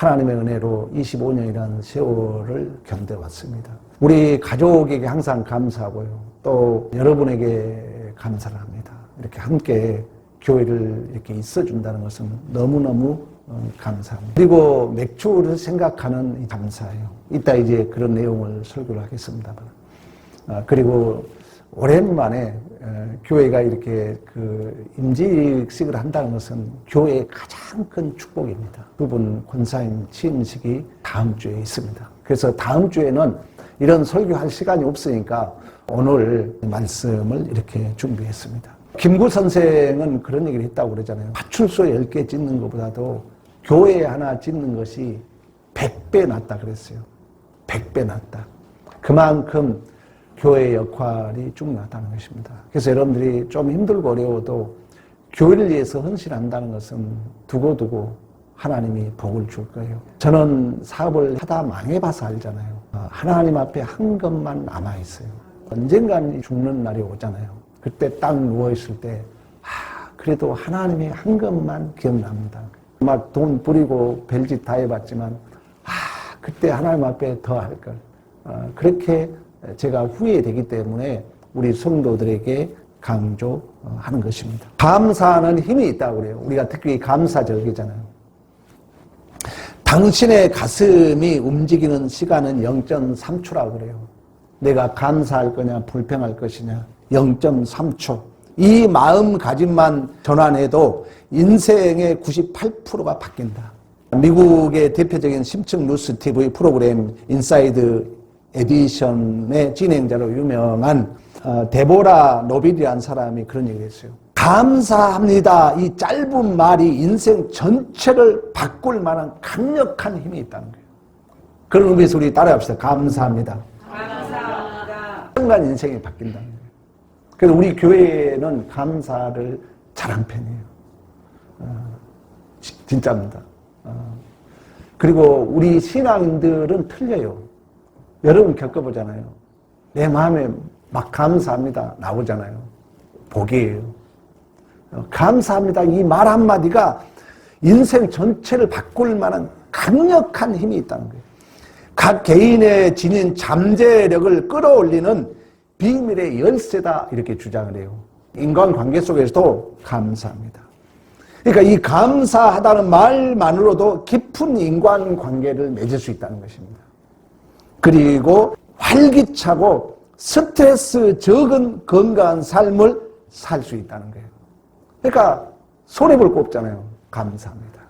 하나님의 은혜로 25년이라는 세월을 견뎌왔습니다. 우리 가족에게 항상 감사하고요. 또 여러분에게 감사를 합니다. 이렇게 함께 교회를 이렇게 있어준다는 것은 너무너무 감사합니다. 그리고 맥주를 생각하는 감사예요. 이따 이제 그런 내용을 설교를 하겠습니다만. 그리고 오랜만에 교회가 이렇게 임직식을 한다는 것은 교회의 가장 큰 축복입니다. 두 분 권사님 취임식이 다음 주에 있습니다. 그래서 다음 주에는 이런 설교할 시간이 없으니까 오늘 말씀을 이렇게 준비했습니다. 김구 선생은 그런 얘기를 했다고 그러잖아요. 파출소 10개 짓는 것보다도 교회 하나 짓는 것이 100배 낫다 그랬어요. 100배 낫다. 그만큼 교회의 역할이 중요하다는 것입니다. 그래서 여러분들이 좀 힘들고 어려워도 교회를 위해서 헌신한다는 것은 두고두고 하나님이 복을 줄 거예요. 저는 사업을 하다 망해봐서 알잖아요. 하나님 앞에 한 것만 남아있어요. 언젠간 죽는 날이 오잖아요. 그때 딱 누워있을 때 그래도 하나님의 한 것만 기억납니다. 막 돈 부리고 별짓 다 해봤지만 그때 하나님 앞에 더 할 걸. 그렇게 제가 후회되기 때문에 우리 성도들에게 강조하는 것입니다. 감사하는 힘이 있다고 그래요. 우리가 특히 감사절기잖아요. 당신의 가슴이 움직이는 시간은 0.3초라고 그래요. 내가 감사할 거냐 불평할 것이냐 0.3초. 이 마음가짐만 전환해도 인생의 98%가 바뀐다. 미국의 대표적인 심층 뉴스 TV 프로그램 인사이드 에디션의 진행자로 유명한 데보라 노빌이라는 사람이 그런 얘기를 했어요. 감사합니다. 이 짧은 말이 인생 전체를 바꿀 만한 강력한 힘이 있다는 거예요. 그런 의미에서 우리 따라합시다. 감사합니다. 감사합니다. 순간 인생이 바뀐다는 거예요. 그래서 우리 교회는 감사를 잘한 편이에요. 진짜입니다. 그리고 우리 신앙인들은 틀려요. 여러분 겪어보잖아요. 내 마음에 막 감사합니다 나오잖아요. 복이에요. 감사합니다. 이 말 한마디가 인생 전체를 바꿀 만한 강력한 힘이 있다는 거예요. 각 개인의 지닌 잠재력을 끌어올리는 비밀의 열쇠다 이렇게 주장을 해요. 인간관계 속에서도 감사합니다. 그러니까 이 감사하다는 말만으로도 깊은 인간관계를 맺을 수 있다는 것입니다. 그리고 활기차고 스트레스 적은 건강한 삶을 살 수 있다는 거예요. 그러니까 손해볼 거 없잖아요. 감사합니다.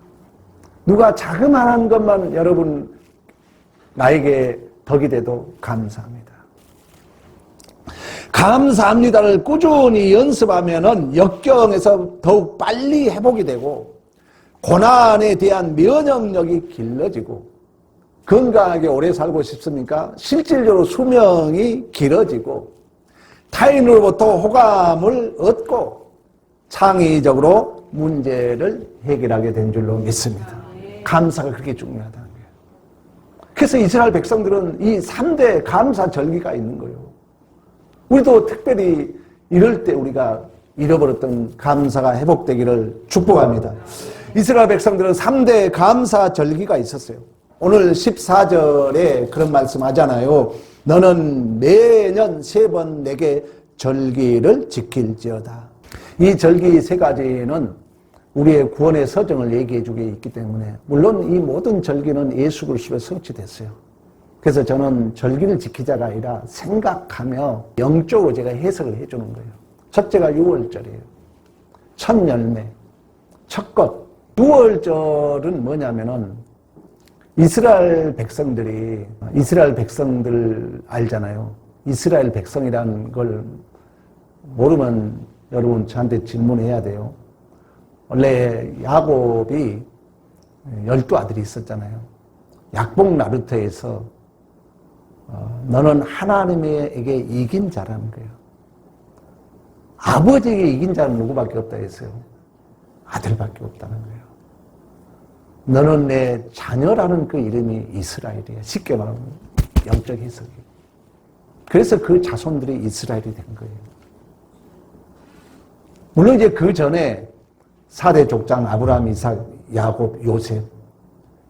누가 자그마한 것만 여러분 나에게 덕이 돼도 감사합니다. 감사합니다를 꾸준히 연습하면은 역경에서 더욱 빨리 회복이 되고 고난에 대한 면역력이 길러지고 건강하게 오래 살고 싶습니까? 실질적으로 수명이 길어지고 타인으로부터 호감을 얻고 창의적으로 문제를 해결하게 된 줄로 믿습니다. 감사가 그렇게 중요하다는 거예요. 그래서 이스라엘 백성들은 이 3대 감사 절기가 있는 거예요. 우리도 특별히 이럴 때 우리가 잃어버렸던 감사가 회복되기를 축복합니다. 이스라엘 백성들은 3대 감사 절기가 있었어요. 오늘 14절에 그런 말씀 하잖아요. 너는 매년 3번 내게 절기를 지킬지어다. 이 절기 3가지는 우리의 구원의 서정을 얘기해 주게 있기 때문에 물론 이 모든 절기는 예수 그리스도에 성취됐어요. 그래서 저는 절기를 지키자가 아니라 생각하며 영적으로 제가 해석을 해주는 거예요. 첫째가 6월절이에요. 첫 열매, 첫 것. 6월절은 뭐냐면은 이스라엘 백성들 알잖아요. 이스라엘 백성이라는 걸 모르면 여러분 저한테 질문해야 돼요. 원래 야곱이 12아들이 있었잖아요. 약복 나루터에서 너는 하나님에게 이긴 자라는 거예요. 아버지에게 이긴 자는 누구밖에 없다 했어요? 아들밖에 없다는 거예요. 너는 내 자녀라는 그 이름이 이스라엘이에요. 쉽게 말하면 영적 해석이에요. 그래서 그 자손들이 이스라엘이 된 거예요. 물론 이제 그 전에 4대 족장 아브라함, 이삭, 야곱, 요셉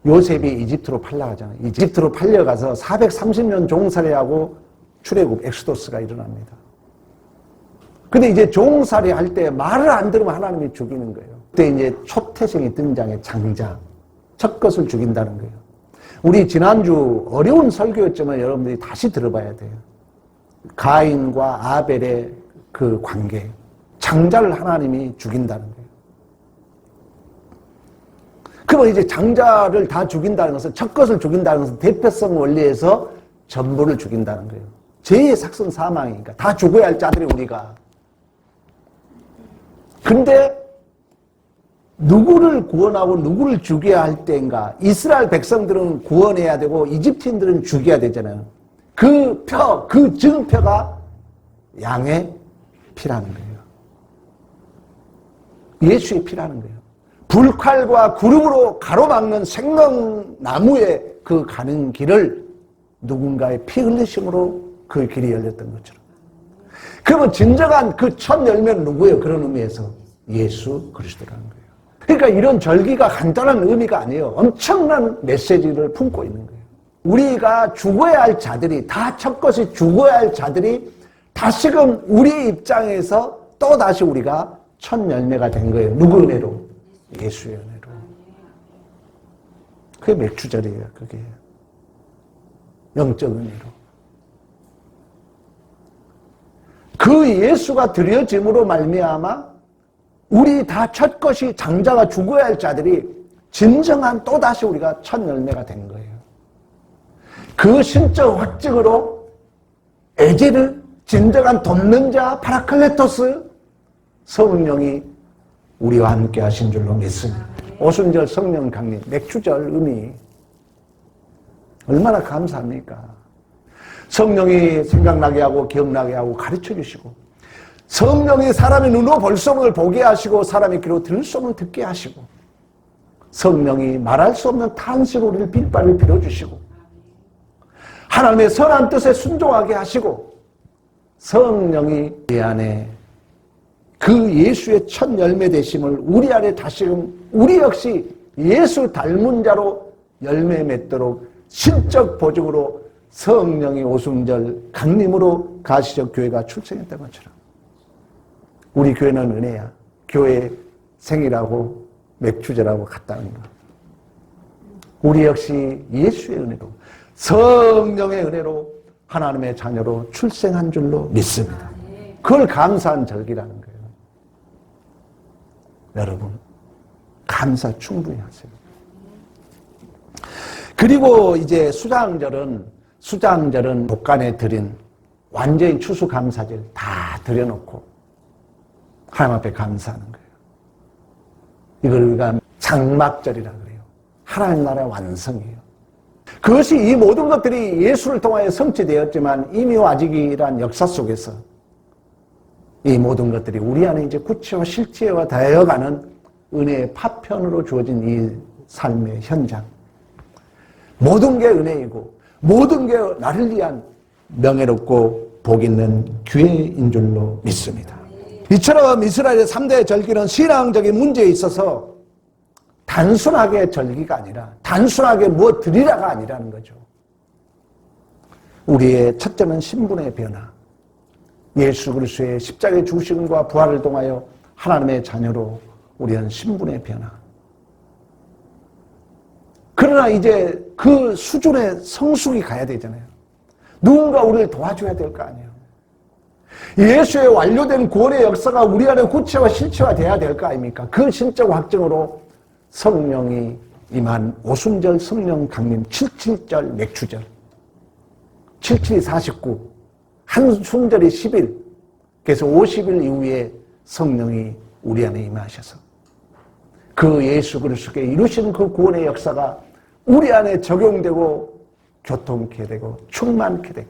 요셉이 이집트로 팔려가잖아요. 이집트로 팔려가서 430년 종살이하고 출애굽 엑소더스가 일어납니다. 근데 이제 종살이 할 때 말을 안 들으면 하나님이 죽이는 거예요. 그때 이제 초태생이 등장해, 장자. 첫 것을 죽인다는 거예요. 우리 지난주 어려운 설교였지만 여러분들이 다시 들어봐야 돼요. 가인과 아벨의 그 관계. 장자를 하나님이 죽인다는 거예요. 그러면 이제 장자를 다 죽인다는 것은, 첫 것을 죽인다는 것은 대표성 원리에서 전부를 죽인다는 거예요. 죄의 삭선 사망이니까 다 죽어야 할 자들이 우리가. 근데 누구를 구원하고 누구를 죽여야 할 때인가? 이스라엘 백성들은 구원해야 되고 이집트인들은 죽여야 되잖아요. 그 증표가 양의 피라는 거예요. 예수의 피라는 거예요. 불칼과 구름으로 가로막는 생명나무의 그 가는 길을 누군가의 피 흘리심으로 그 길이 열렸던 것처럼. 그러면 진정한 그 첫 열매는 누구예요? 그런 의미에서 예수 그리스도라는 거예요. 그러니까 이런 절기가 간단한 의미가 아니에요. 엄청난 메시지를 품고 있는 거예요. 우리가 죽어야 할 자들이, 다 첫것이 죽어야 할 자들이 다시금 우리 입장에서 또다시 우리가 첫 열매가 된 거예요. 누구 은혜로? 예수의 은혜로. 그게 맥주절이에요. 그게 영적 은혜로. 그 예수가 드려짐으로 말미암아 우리 다 첫것이 장자가 죽어야 할 자들이 진정한 또다시 우리가 첫 열매가 된 거예요. 그 신적 확증으로 에제르, 진정한 돕는 자 파라클레토스, 성령이 우리와 함께 하신 줄로 믿습니다. 오순절 성령 강림, 맥주절 의미 얼마나 감사합니까? 성령이 생각나게 하고 기억나게 하고 가르쳐 주시고, 성령이 사람의 눈으로 볼 수 없는 걸 보게 하시고 사람의 귀로 들을 수 없는 걸 듣게 하시고, 성령이 말할 수 없는 탄식으로 우리를 빛발을 빌어주시고, 하나님의 선한 뜻에 순종하게 하시고, 성령이 이 안에 그 예수의 첫 열매 되심을 우리 안에 다시금 우리 역시 예수 닮은 자로 열매 맺도록 신적 보증으로 성령이 오순절 강림으로 가시적 교회가 출생했던 것처럼 우리 교회는 은혜야. 교회 생일하고 맥주절하고 같다는 거. 우리 역시 예수의 은혜로, 성령의 은혜로 하나님의 자녀로 출생한 줄로 믿습니다. 그걸 감사한 절기라는 거예요. 여러분, 감사 충분히 하세요. 그리고 이제 수장절은 독간에 드린 완전히 추수감사절 다 드려놓고 하나님 앞에 감사하는 거예요. 이걸 우리가 장막절이라고 그래요. 하나님 나라의 완성이에요. 그것이 이 모든 것들이 예수를 통하여 성취되었지만 이미와 아직이란 역사 속에서 이 모든 것들이 우리 안에 이제 구체와 실체화 되어가는 은혜의 파편으로 주어진 이 삶의 현장. 모든 게 은혜이고 모든 게 나를 위한 명예롭고 복 있는 기회인 줄로 믿습니다. 이처럼 이스라엘의 3대 절기는 신앙적인 문제에 있어서 단순하게 절기가 아니라 단순하게 뭐 드리라가 아니라는 거죠. 우리의 첫째는 신분의 변화. 예수 그리스도의 십자가의 죽으심과 부활을 통하여 하나님의 자녀로 우리는 신분의 변화. 그러나 이제 그 수준의 성숙이 가야 되잖아요. 누군가 우리를 도와줘야 될 거 아니에요. 예수의 완료된 구원의 역사가 우리 안에 구체화 실체화 돼야 될 거 아닙니까? 그 신적 확증으로 성령이 임한 오순절 성령 강림 77절 맥주절 77이 49 한 순절이 10일 그래서 50일 이후에 성령이 우리 안에 임하셔서 그 예수 그리스도께 이루신 그 구원의 역사가 우리 안에 적용되고 교통케 되고 충만케 되고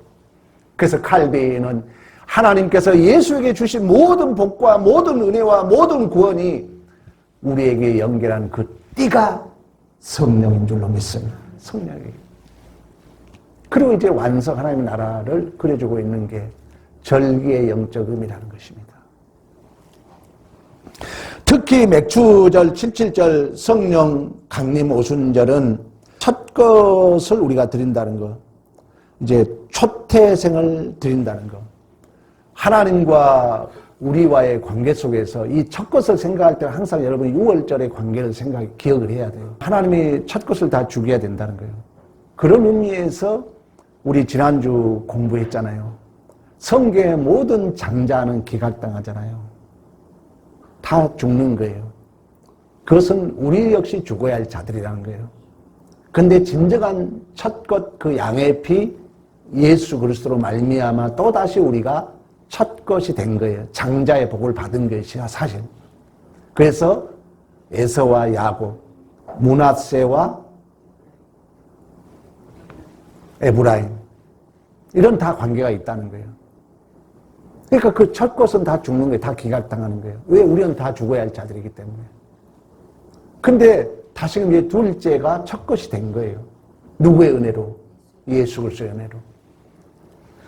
그래서 칼빈은 하나님께서 예수에게 주신 모든 복과 모든 은혜와 모든 구원이 우리에게 연결한 그 띠가 성령인 줄로 믿습니다. 성령이. 그리고 이제 완성 하나님의 나라를 그려주고 있는 게 절기의 영적 의미라는 것입니다. 특히 맥주절, 77절 성령 강림 오순절은 첫 것을 우리가 드린다는 것, 이제 초태생을 드린다는 것, 하나님과 우리와의 관계 속에서 이 첫 것을 생각할 때 항상 여러분 6월절의 관계를 기억을 해야 돼요. 하나님이 첫 것을 다 죽여야 된다는 거예요. 그런 의미에서 우리 지난주 공부했잖아요. 성경의 모든 장자는 기각당하잖아요. 다 죽는 거예요. 그것은 우리 역시 죽어야 할 자들이라는 거예요. 근데 진정한 첫 것 그 양의 피 예수 그리스도로 말미암아 또다시 우리가 첫 것이 된 거예요. 장자의 복을 받은 것이야 사실. 그래서 에서와 야곱, 므낫세와 에브라임 이런 다 관계가 있다는 거예요. 그러니까 그 첫 것은 다 죽는 거예요. 다 기각당하는 거예요. 왜? 우리는 다 죽어야 할 자들이기 때문에. 근데 다시금 이제 둘째가 첫 것이 된 거예요. 누구의 은혜로? 예수 그리스도의 은혜로.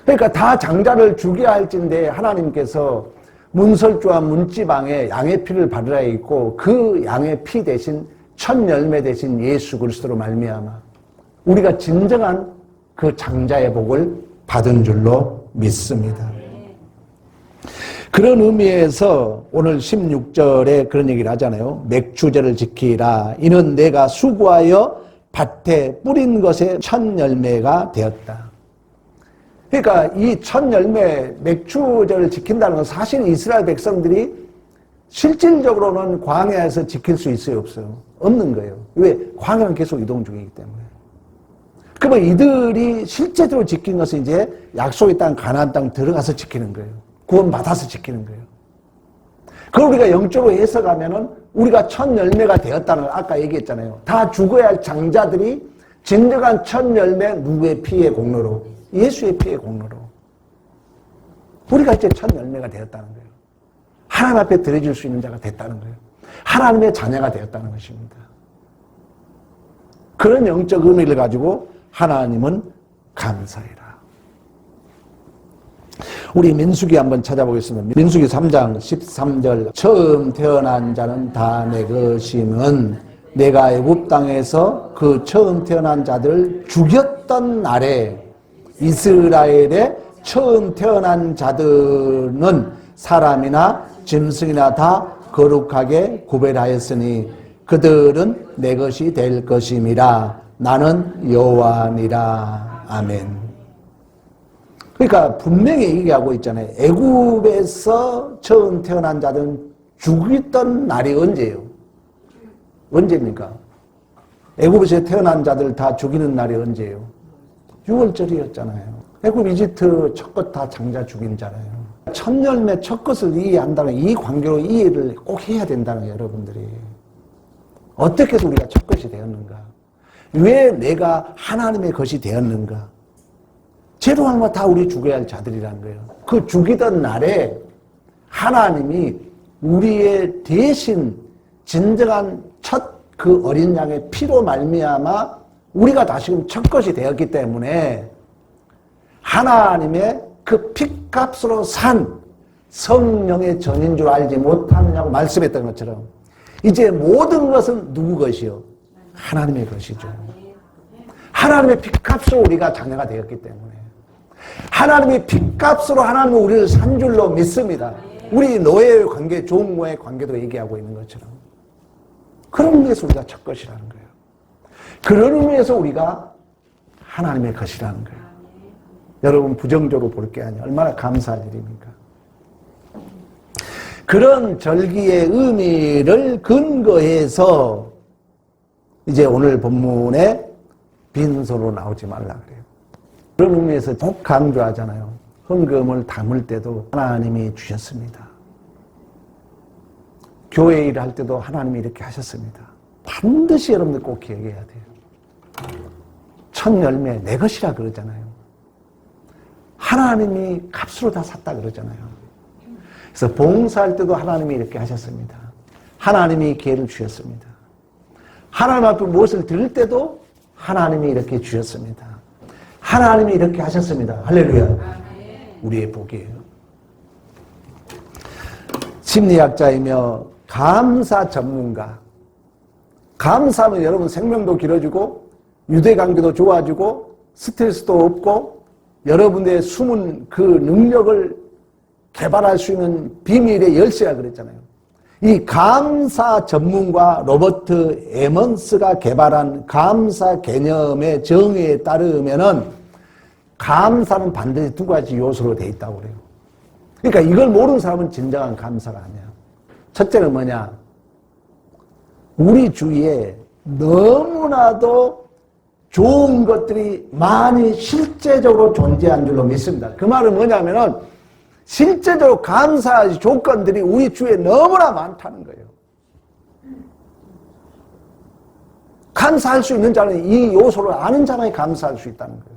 그러니까 다 장자를 죽여야 할진데 하나님께서 문설주와 문지방에 양의 피를 바르라 있고 그 양의 피 대신 첫 열매 대신 예수 그리스도로 말미암아 우리가 진정한 그 장자의 복을 받은 줄로 믿습니다. 그런 의미에서 오늘 16절에 그런 얘기를 하잖아요. 맥추제를 지키라. 이는 내가 수고하여 밭에 뿌린 것의 첫 열매가 되었다. 그러니까 이 첫 열매, 맥추제를 지킨다는 건 사실 이스라엘 백성들이 실질적으로는 광야에서 지킬 수 있어요, 없어요? 없는 거예요. 왜? 광야는 계속 이동 중이기 때문에. 그러면 이들이 실제로 지킨 것은 이제 약속의 땅, 가나안 땅 들어가서 지키는 거예요. 구원받아서 지키는 거예요. 그걸 우리가 영적으로 해석하면은 우리가 첫 열매가 되었다는 걸 아까 얘기했잖아요. 다 죽어야 할 장자들이 진정한 첫 열매 누구의 피의 공로로? 예수의 피의 공로로. 우리가 이제 첫 열매가 되었다는 거예요. 하나님 앞에 드려질 수 있는 자가 됐다는 거예요. 하나님의 자녀가 되었다는 것입니다. 그런 영적 의미를 가지고 하나님은 감사해라. 우리 민수기 한번 찾아보겠습니다. 민수기 3장 13절 처음 태어난 자는 다 내 것임은 내가 애굽 땅에서 그 처음 태어난 자들을 죽였던 날에 이스라엘의 처음 태어난 자들은 사람이나 짐승이나 다 거룩하게 구별하였으니 그들은 내 것이 될 것임이라. 나는 여호와니라. 아멘. 그러니까 분명히 얘기하고 있잖아요. 애굽에서 처음 태어난 자들은 죽였던 날이 언제예요? 언제입니까? 애굽에서 태어난 자들 다 죽이는 날이 언제예요? 6월절이었잖아요. 애굽 이집트 첫 것 다 장자 죽인 자라요. 첫 열매 첫 것을 이해한다는 이 관계로 이해를 꼭 해야 된다는 거예요, 여러분들이. 어떻게 해서 우리가 첫 것이 되었는가? 왜 내가 하나님의 것이 되었는가? 죄로하면 다 우리 죽어야 할 자들이라는 거예요. 그 죽이던 날에 하나님이 우리의 대신 진정한 첫 그 어린 양의 피로 말미암아 우리가 다시금 첫 것이 되었기 때문에 하나님의 그 피값으로 산 성령의 전인 줄 알지 못하느냐고 말씀했던 것처럼 이제 모든 것은 누구 것이요? 하나님의 것이죠. 하나님의 피값으로 우리가 자녀가 되었기 때문에 하나님의 피값으로 하나님은 우리를 산 줄로 믿습니다. 우리 노예의 관계, 종모의 관계도 얘기하고 있는 것처럼 그런 의미에서 우리가 첫 것이라는 거예요. 그런 의미에서 우리가 하나님의 것이라는 거예요. 여러분 부정적으로 볼 게 아니라 얼마나 감사할 일입니까? 그런 절기의 의미를 근거해서 이제 오늘 본문에 빈손으로 나오지 말라 그래요. 그런 의미에서 꼭 강조하잖아요. 헌금을 담을 때도 하나님이 주셨습니다. 교회 일을 할 때도 하나님이 이렇게 하셨습니다. 반드시 여러분들 꼭 기억해야 돼요. 첫 열매 내 것이라 그러잖아요. 하나님이 값으로 다 샀다 그러잖아요. 그래서 봉사할 때도 하나님이 이렇게 하셨습니다. 하나님이 기회를 주셨습니다. 하나님 앞에 무엇을 드릴 때도 하나님이 이렇게 주셨습니다. 하나님이 이렇게 하셨습니다. 할렐루야. 우리의 복이에요. 심리학자이며 감사 전문가. 감사하면 여러분 생명도 길어지고 유대관계도 좋아지고 스트레스도 없고 여러분의 숨은 그 능력을 개발할 수 있는 비밀의 열쇠라 그랬잖아요. 이 감사 전문가 로버트 에먼스가 개발한 감사 개념의 정의에 따르면은 감사는 반드시 두 가지 요소로 되어 있다고 그래요. 그러니까 이걸 모르는 사람은 진정한 감사가 아니야. 첫째는 뭐냐? 우리 주위에 너무나도 좋은 것들이 많이 실제적으로 존재한 줄로 믿습니다. 그 말은 뭐냐면은 실제적으로 감사할 조건들이 우리 주위에 너무나 많다는 거예요. 감사할 수 있는 자는 이 요소를 아는 자만이 감사할 수 있다는 거예요.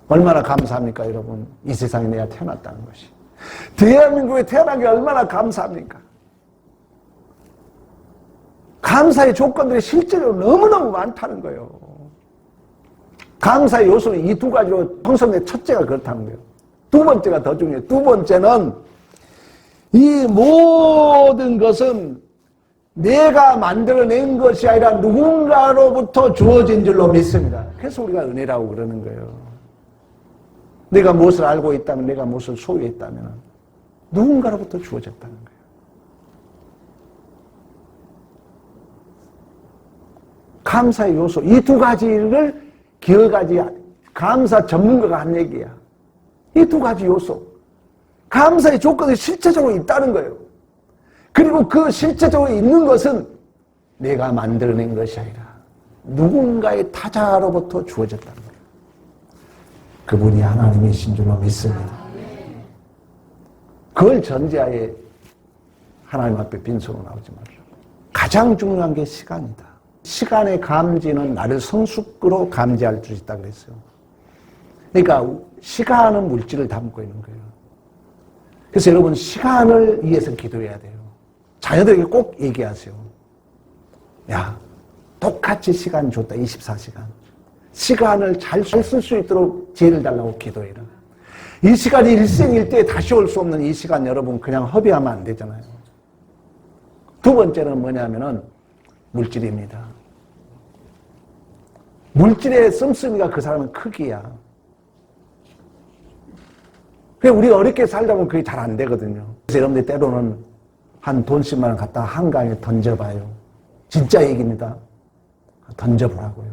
얼마나 감사합니까, 여러분? 이 세상에 내가 태어났다는 것이. 대한민국에 태어난 게 얼마나 감사합니까? 감사의 조건들이 실제로 너무너무 많다는 거예요. 감사의 요소는 이 두 가지로 형성된 첫째가 그렇다는 거예요. 두 번째가 더 중요해요. 두 번째는 이 모든 것은 내가 만들어낸 것이 아니라 누군가로부터 주어진 줄로 믿습니다. 그래서 우리가 은혜라고 그러는 거예요. 내가 무엇을 알고 있다면, 내가 무엇을 소유했다면 누군가로부터 주어졌다는 거예요. 감사의 요소, 이 두 가지를 기억하지, 감사 전문가가 한 얘기야. 이 두 가지 요소, 감사의 조건이 실제적으로 있다는 거예요. 그리고 그 실제적으로 있는 것은 내가 만들어낸 것이 아니라 누군가의 타자로부터 주어졌다는 거예요. 그분이 하나님이신 줄로 믿습니다. 그걸 전제하에 하나님 앞에 빈손으로 나오지 말라. 가장 중요한 게 시간이다. 시간의 감지는 나를 성숙으로 감지할 수 있다 그랬어요. 그러니까 시간은 물질을 담고 있는 거예요. 그래서 여러분 시간을 위해서 기도해야 돼요. 자녀들에게 꼭 얘기하세요. 야, 똑같이 시간 줬다. 24시간. 시간을 잘 쓸 수 있도록 지혜를 달라고 기도해라. 이 시간이 일생일대에 다시 올 수 없는 이 시간 여러분 그냥 허비하면 안 되잖아요. 두 번째는 뭐냐면은 물질입니다. 물질의 씀씀이가 그 사람은 크기야. 그냥 우리가 어렵게 살다 보면 그게 잘 안 되거든요. 그래서 여러분들 때로는 한 돈 10만 원 갖다 한강에 던져봐요. 진짜 얘기입니다. 던져보라고요.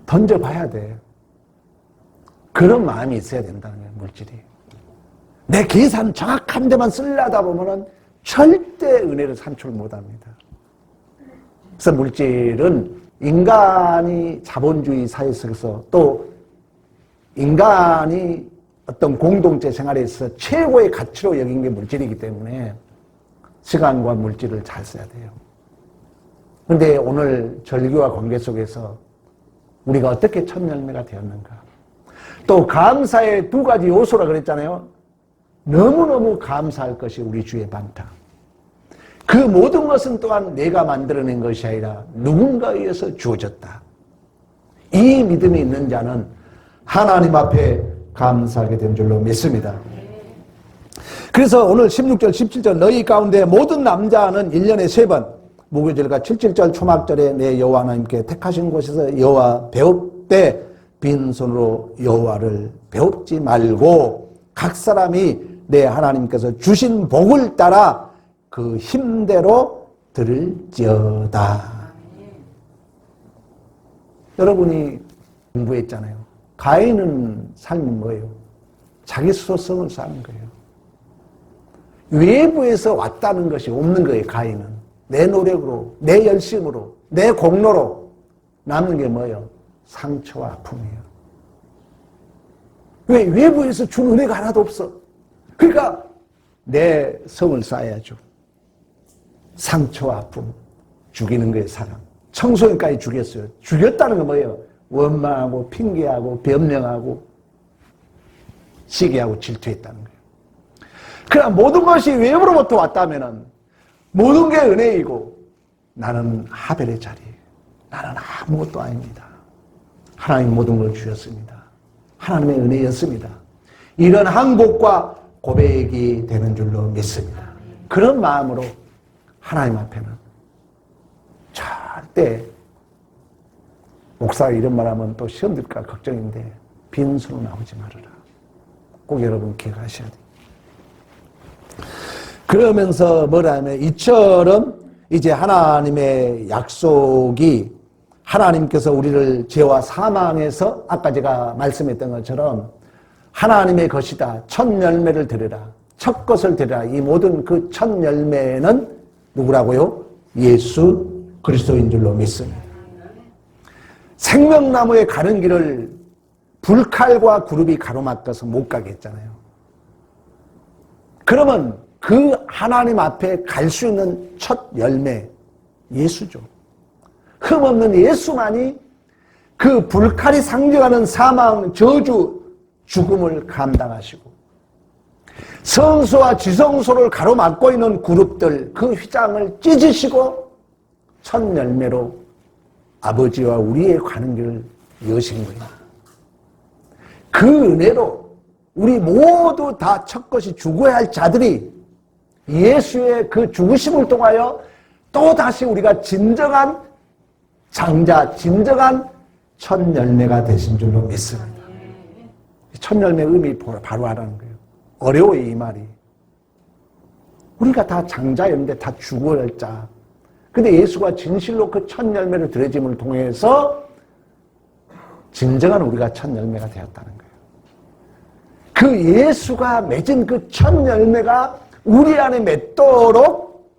던져봐야 돼. 그런 마음이 있어야 된다는 거예요, 물질이. 내 계산 정확한 데만 쓰려다 보면은 절대 은혜를 산출 못 합니다. 그래서 물질은 인간이 자본주의 사회 속에서 또 인간이 어떤 공동체 생활에서 최고의 가치로 여긴 게 물질이기 때문에 시간과 물질을 잘 써야 돼요. 그런데 오늘 절규와 관계 속에서 우리가 어떻게 첫 열매가 되었는가? 또 감사의 두 가지 요소라 그랬잖아요. 너무너무 감사할 것이 우리 주위에 많다. 그 모든 것은 또한 내가 만들어낸 것이 아니라 누군가에 의해서 주어졌다. 이 믿음이 있는 자는 하나님 앞에 감사하게 된 줄로 믿습니다. 그래서 오늘 16절, 17절 너희 가운데 모든 남자는 1년에 3번 무교절과 77절 초막절에 내 여호와 하나님께 택하신 곳에서 여호와 배웁되 빈손으로 여호와를 배웁지 말고 각 사람이 내 하나님께서 주신 복을 따라 그 힘대로 들을지어다. 여러분이 공부했잖아요. 가인은 삶은 뭐예요? 자기 스스로성을 사는 거예요. 외부에서 왔다는 것이 없는 거예요. 가인은 내 노력으로, 내 열심으로, 내 공로로 남는 게 뭐예요? 상처와 아픔이에요. 왜? 외부에서 준 은혜가 하나도 없어. 그러니까 내 성을 쌓아야죠. 상처와 아픔, 죽이는 거예요. 사람. 청소년까지 죽였어요. 죽였다는 건 뭐예요? 원망하고 핑계하고 변명하고 시기하고 질투했다는 거예요. 그러나 모든 것이 외부로부터 왔다면은 모든 게 은혜이고 나는 하벨의 자리예요. 나는 아무것도 아닙니다. 하나님 모든 걸 주셨습니다. 하나님의 은혜였습니다. 이런 항복과 고백이 되는 줄로 믿습니다. 그런 마음으로 하나님 앞에는 때 목사가 이런 말하면 또 시험 들까 걱정인데 빈손으로 나오지 말아라. 꼭 여러분 기억하셔야 돼요. 그러면서 뭐라 하면 이처럼 이제 하나님의 약속이 하나님께서 우리를 죄와 사망에서 아까 제가 말씀했던 것처럼 하나님의 것이다. 첫 열매를 드려라. 첫 것을 드려라. 이 모든 그 첫 열매는 누구라고요? 예수 그리스도인 줄로 믿습니다. 생명나무에 가는 길을 불칼과 구름이 가로막아서 못 가게 했잖아요. 그러면 그 하나님 앞에 갈 수 있는 첫 열매, 예수죠. 흠없는 예수만이 그 불칼이 상징하는 사망, 저주, 죽음을 감당하시고 성소와 지성소를 가로막고 있는 그룹들 그 휘장을 찢으시고 첫 열매로 아버지와 우리의 가는 길을 여신 거예요. 그 은혜로 우리 모두 다 첫것이 죽어야 할 자들이 예수의 그 죽으심을 통하여 또다시 우리가 진정한 장자, 진정한 첫 열매가 되신 줄로 믿습니다. 첫 열매의 의미 바로 하라는 거예요. 어려워요, 이 말이. 우리가 다 장자였는데 다 죽어야 할 자. 근데 예수가 진실로 그 첫 열매를 드려짐을 통해서 진정한 우리가 첫 열매가 되었다는 거예요. 그 예수가 맺은 그 첫 열매가 우리 안에 맺도록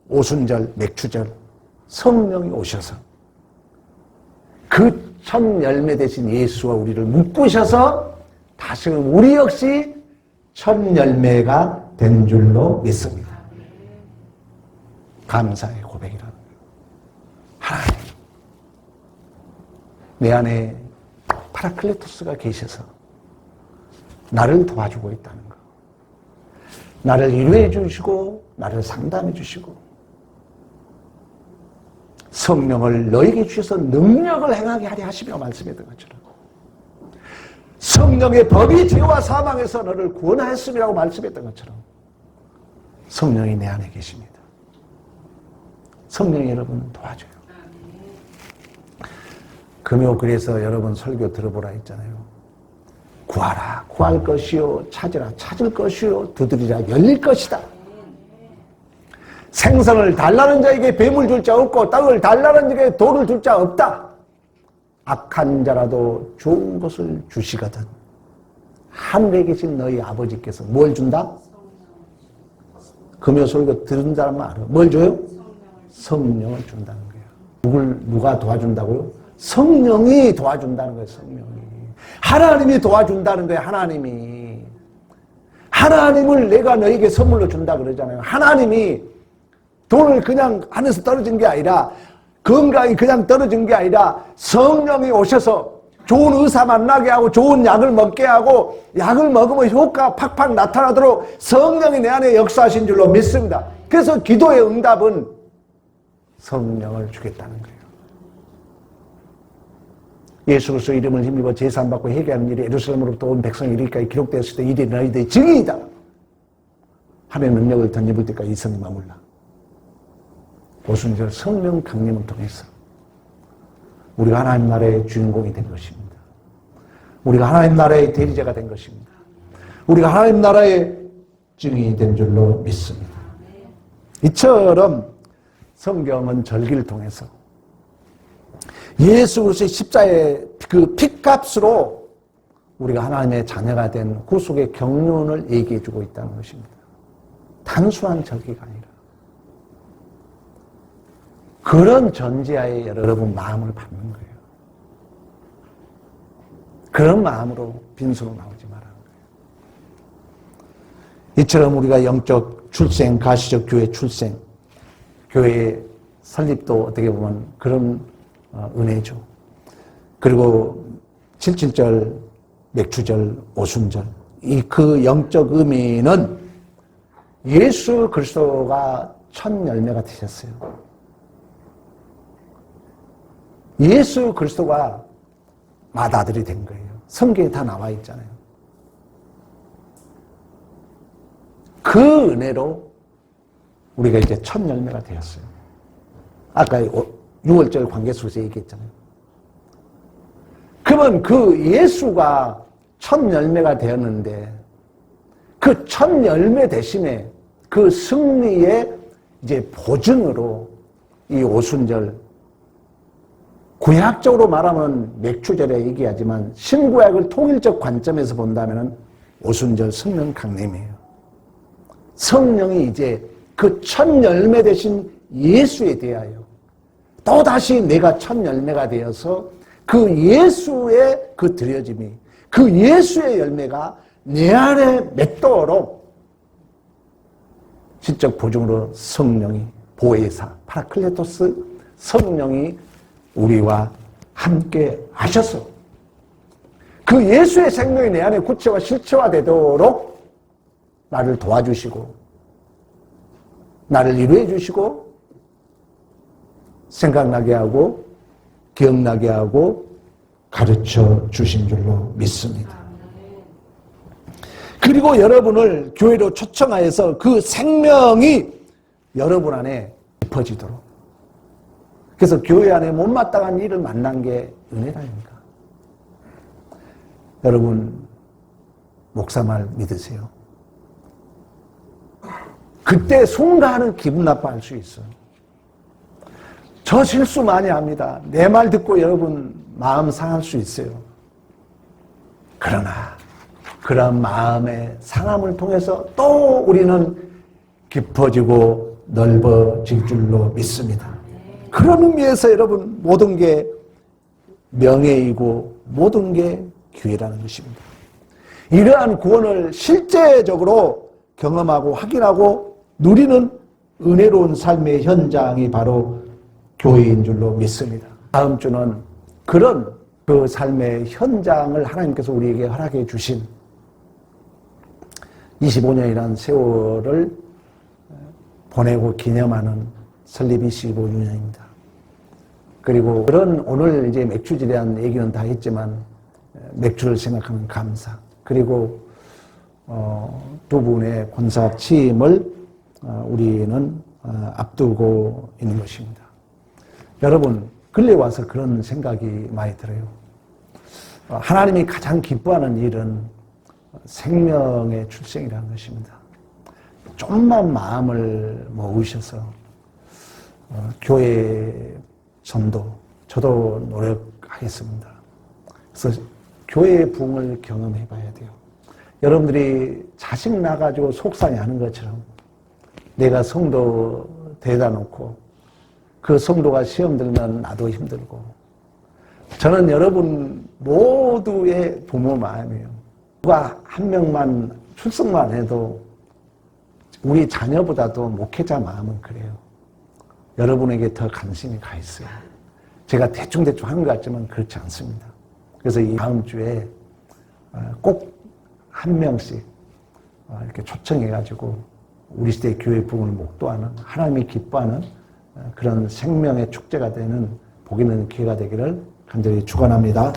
오순절, 맥추절, 성령이 오셔서 그 첫 열매 되신 예수와 우리를 묶으셔서 다시금 우리 역시 첫 열매가 된 줄로 믿습니다. 감사의 고백이라는 거예요. 하나님, 내 안에 파라클레토스가 계셔서 나를 도와주고 있다는 거. 나를 위로해 주시고 나를 상담해 주시고 성령을 너에게 주셔서 능력을 행하게 하려 하시며 말씀했던 것처럼 성령의 법이 죄와 사망에서 너를 구원하였음이라고 말씀했던 것처럼 성령이 내 안에 계십니다. 성령이 여러분 도와줘요. 금요 그래서 여러분 설교 들어보라 했잖아요. 구하라 구할 것이요 찾으라 찾을 것이요 두드리라 열릴 것이다. 생선을 달라는 자에게 뱀을 줄 자 없고 떡을 달라는 자에게 돌을 줄 자 없다. 악한 자라도 좋은 것을 주시거든. 하늘에 계신 너희 아버지께서 뭘 준다? 금요 설교 들은 사람은 알아. 뭘 줘요? 성령을 준다는 거예요. 누가 도와준다고요? 성령이 도와준다는 거예요. 성령이. 하나님이 도와준다는 거예요. 하나님이. 하나님을 내가 너에게 선물로 준다 그러잖아요. 하나님이 돈을 그냥 하늘에서 떨어진 게 아니라 건강이 그냥 떨어진 게 아니라 성령이 오셔서 좋은 의사 만나게 하고 좋은 약을 먹게 하고 약을 먹으면 효과가 팍팍 나타나도록 성령이 내 안에 역사하신 줄로 믿습니다. 그래서 기도의 응답은 성령을 주겠다는 거예요. 예수 그리스도 이름을 힘입어 제사함받고 회개하는 일이 예루살렘으로부터 온 백성이 이르기까지 기록되었을 때 이들이 너희들의 증인이다 하며 능력을 던져볼 때까지 이 성이 머물라. 오순절 성령 강림을 통해서 우리가 하나님 나라의 주인공이 된 것입니다. 우리가 하나님 나라의 대리자가 된 것입니다. 우리가 하나님 나라의 증인이 된 줄로 믿습니다. 이처럼 성경은 절기를 통해서 예수 그리스도의 십자의 그 핏값으로 우리가 하나님의 자녀가 된 구속의 경륜을 얘기해 주고 있다는 것입니다. 단순한 절기가 아니라 그런 전제하에 여러분 마음을 받는 거예요. 그런 마음으로 빈손으로 나오지 말라는 거예요. 이처럼 우리가 영적 출생, 가시적 교회 출생, 교회 설립도 어떻게 보면 그런 은혜죠. 그리고 77절, 맥추절, 오순절 이 그 영적 의미는 예수 그리스도가 첫 열매가 되셨어요. 예수 그리스도가 맏아들이 된 거예요. 성경에 다 나와 있잖아요. 그 은혜로 우리가 이제 첫 열매가 되었어요. 아까 6월절 관계 속에서 얘기했잖아요. 그러면 그 예수가 첫 열매가 되었는데 그 첫 열매 대신에 그 승리의 이제 보증으로 이 오순절, 구약적으로 말하면 맥주절에 얘기하지만 신구약을 통일적 관점에서 본다면 오순절 성령 강림이에요. 성령이 이제 그 첫 열매 되신 예수에 대하여 또다시 내가 첫 열매가 되어서 그 예수의 그 드려짐이, 그 예수의 열매가 내 안에 맺도록 시적 보증으로 성령이, 보혜사, 파라클레토스 성령이 우리와 함께 하셔서 그 예수의 생명이 내 안에 구체화 실체화되도록 나를 도와주시고 나를 이루해 주시고 생각나게 하고 기억나게 하고 가르쳐 주신 줄로 믿습니다. 그리고 여러분을 교회로 초청하여서 그 생명이 여러분 안에 깊어지도록. 그래서 교회 안에 못마땅한 일을 만난 게 은혜라니까. 여러분 목사 말 믿으세요. 그때 순간은 기분 나빠할 수 있어요. 저 실수 많이 합니다. 내 말 듣고 여러분 마음 상할 수 있어요. 그러나 그런 마음의 상함을 통해서 또 우리는 깊어지고 넓어질 줄로 믿습니다. 그런 의미에서 여러분 모든 게 명예이고 모든 게 기회라는 것입니다. 이러한 구원을 실제적으로 경험하고 확인하고 누리는 은혜로운 삶의 현장이 바로 교회인 줄로 믿습니다. 다음 주는 그런 그 삶의 현장을 하나님께서 우리에게 허락해 주신 25년이라는 세월을 보내고 기념하는 설립 25주년입니다. 그리고 그런 오늘 이제 맥주에 대한 얘기는 다 했지만 맥주를 생각하는 감사, 그리고 두 분의 권사 취임을 우리는 앞두고 있는 것입니다. 여러분 근래 와서 그런 생각이 많이 들어요. 하나님이 가장 기뻐하는 일은 생명의 출생이라는 것입니다. 좀만 마음을 먹으셔서 교회 전도, 저도 노력하겠습니다. 그래서 교회의 부흥을 경험해 봐야 돼요. 여러분들이 자식 나가지고 속상해하는 것처럼 내가 성도 데려다 놓고 그 성도가 시험 들면 나도 힘들고, 저는 여러분 모두의 부모 마음이에요. 누가 한 명만 출석만 해도 우리 자녀보다도 목회자 마음은 그래요. 여러분에게 더 관심이 가 있어요. 제가 대충대충 하는 것 같지만 그렇지 않습니다. 그래서 이 다음 주에 꼭 한 명씩 이렇게 초청해가지고 우리 시대 교회 부흥을 목도하는, 하나님이 기뻐하는 그런 생명의 축제가 되는 복 있는 기회가 되기를 간절히 축원합니다.